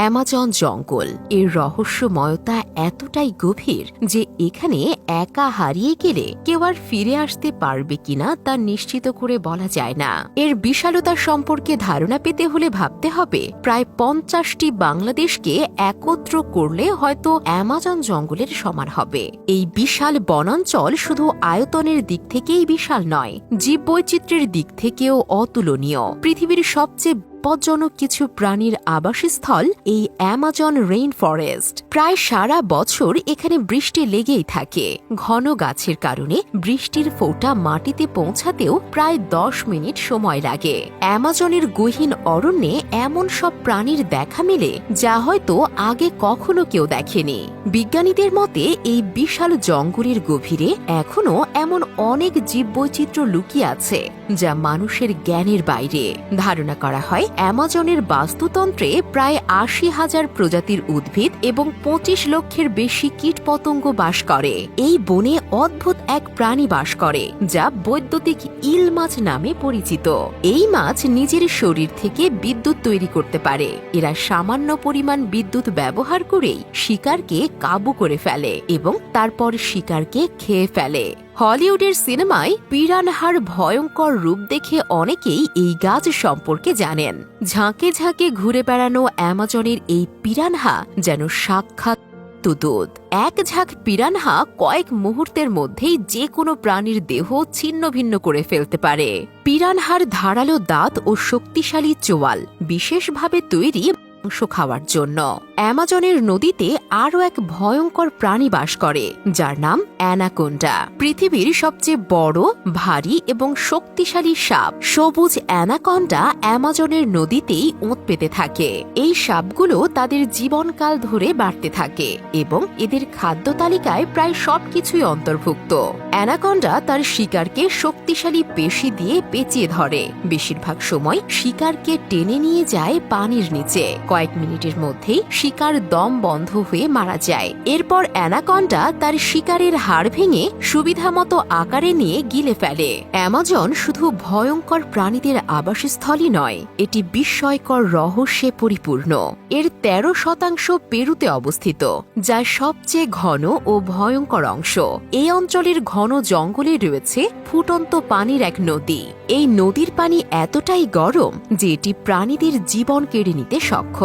Amazon জঙ্গল এর রহস্যময়তা এতটাই গভীর যে এখানে একা হারিয়ে গেলে কেউ আর ফিরে আসতে পারবে কিনা তা নিশ্চিত করে বলা যায় না। এর বিশালতা সম্পর্কে ধারণা পেতে হলে ভাবতে হবে প্রায় 50টি বাংলাদেশকে একত্র করলে হয়তো অ্যামাজন জঙ্গলের সমান হবে। এই বিশাল বনাঞ্চল শুধু আয়তনের দিক থেকেই বিশাল নয়, জীববৈচিত্র্যের দিক থেকেও অতুলনীয়। পৃথিবীর সবচেয়ে বিপজ্জনক কিছু প্রাণীর আবাসস্থল এই অ্যামাজন রেইন ফরেস্ট। প্রায় সারা বছর এখানে বৃষ্টি লেগেই থাকে। ঘন গাছের কারণে বৃষ্টির ফোঁটা মাটিতে পৌঁছাতেও প্রায় 10 মিনিট সময় লাগে। অ্যামাজনের গহীন অরণ্যে এমন সব প্রাণীর দেখা মেলে যা হয়তো আগে কখনো কেউ দেখেনি। বিজ্ঞানীদের মতে এই বিশাল জঙ্গলের গভীরে এখনো এমন অনেক জীববৈচিত্র্য লুকিয়ে আছে যা মানুষের জ্ঞানের বাইরে। ধারণা করা হয় অ্যামাজনের বাস্তুতন্ত্রে প্রায় 80,000 প্রজাতির উদ্ভিদ এবং 25 লক্ষের বেশি কীটপতঙ্গ বাস করে। এই বনে অদ্ভুত এক প্রাণী বাস করে যা বৈদ্যুতিক ইল মাছ নামে পরিচিত। এই মাছ নিজের শরীর থেকে বিদ্যুৎ তৈরি করতে পারে। এরা সামান্য পরিমাণ বিদ্যুৎ ব্যবহার করেই শিকারকে কাবু করে ফেলে এবং তারপর শিকারকে খেয়ে ফেলে। হলিউডের সিনেমায় পিরানহার ভয়ঙ্কর রূপ দেখে অনেকেই এই গাছ সম্পর্কে জানেন। ঝাঁকে ঝাঁকে ঘুরে বেড়ানো অ্যামাজনের এই পিরানহা যেন সাক্ষাৎ দুধ। এক ঝাঁক পিরানহা কয়েক মুহূর্তের মধ্যেই যে কোনো প্রাণীর দেহ ছিন্ন ভিন্ন করে ফেলতে পারে। পিরানহার ধারালো দাঁত ও শক্তিশালী চোয়াল বিশেষভাবে তৈরি মাংস খাওয়ার জন্য। অ্যামাজনের নদীতে আরও এক ভয়ঙ্কর প্রাণী বাস করে যার নাম অ্যানাকোন্ডা। পৃথিবীর সবচেয়ে বড়, ভারী এবং শক্তিশালী সাপ সবুজ অ্যানাকোন্ডা অ্যামাজনের নদীতেই ওঁত পেতে থাকে। এই সাপগুলো তাদের জীবনকাল ধরে বাড়তে থাকে এবং এদের খাদ্য তালিকায় প্রায় সবকিছুই অন্তর্ভুক্ত। অ্যানাকোন্ডা তার শিকারকে শক্তিশালী পেশি দিয়ে পেঁচিয়ে ধরে। বেশিরভাগ সময় শিকারকে টেনে নিয়ে যায় পানির নিচে। কয়েক মিনিটের মধ্যেই শিকার দম বন্ধ হয়ে মারা যায়। এরপর অ্যানাকোন্ডা তার শিকারের হাড় ভেঙে সুবিধামতো আকারে নিয়ে গিলে ফেলে। অ্যামাজন শুধু ভয়ঙ্কর প্রাণীদের আবাসস্থলই নয়, এটি বিস্ময়কর রহস্যে পরিপূর্ণ। এর 13% পেরুতে অবস্থিত, যা সবচেয়ে ঘন ও ভয়ঙ্কর অংশ। এই অঞ্চলের ঘন জঙ্গলে রয়েছে ফুটন্ত পানির এক নদী। এই নদীর পানি এতটাই গরম যে এটি প্রাণীদের জীবন কেড়ে নিতে সক্ষম।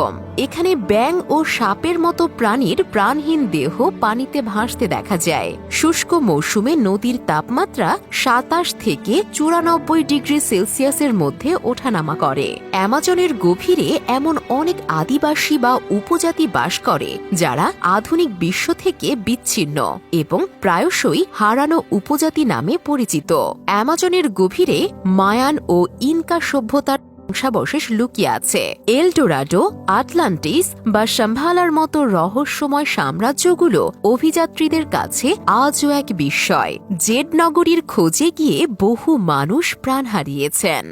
এখানে ব্যাঙ ও সাপের মতো প্রাণীর প্রাণহীন দেহ পানিতে ভাসতে দেখা যায়। শুষ্ক মৌসুমে নদীর তাপমাত্রা 27 থেকে 94 ডিগ্রি সেলসিয়াসের মধ্যে ওঠানামা করে। অ্যামাজনের গভীরে এমন অনেক আদিবাসী বা উপজাতি বাস করে যারা আধুনিক বিশ্ব থেকে বিচ্ছিন্ন এবং প্রায়শই হারানো উপজাতি নামে পরিচিত। অ্যামাজনের গভীরে মায়ান ও ইনকা সভ্যতার ধ্বংসাবশেষ লুকিয়ে আছে। এলডোরাডো, আটলান্টিস বা শাম্ভালার মতো রহস্যময় সাম্রাজ্যগুলো অভিযাত্রীদের কাছে আজও এক বিস্ময়। জেড নগরীর খোঁজে গিয়ে বহু মানুষ প্রাণ হারিয়েছেন।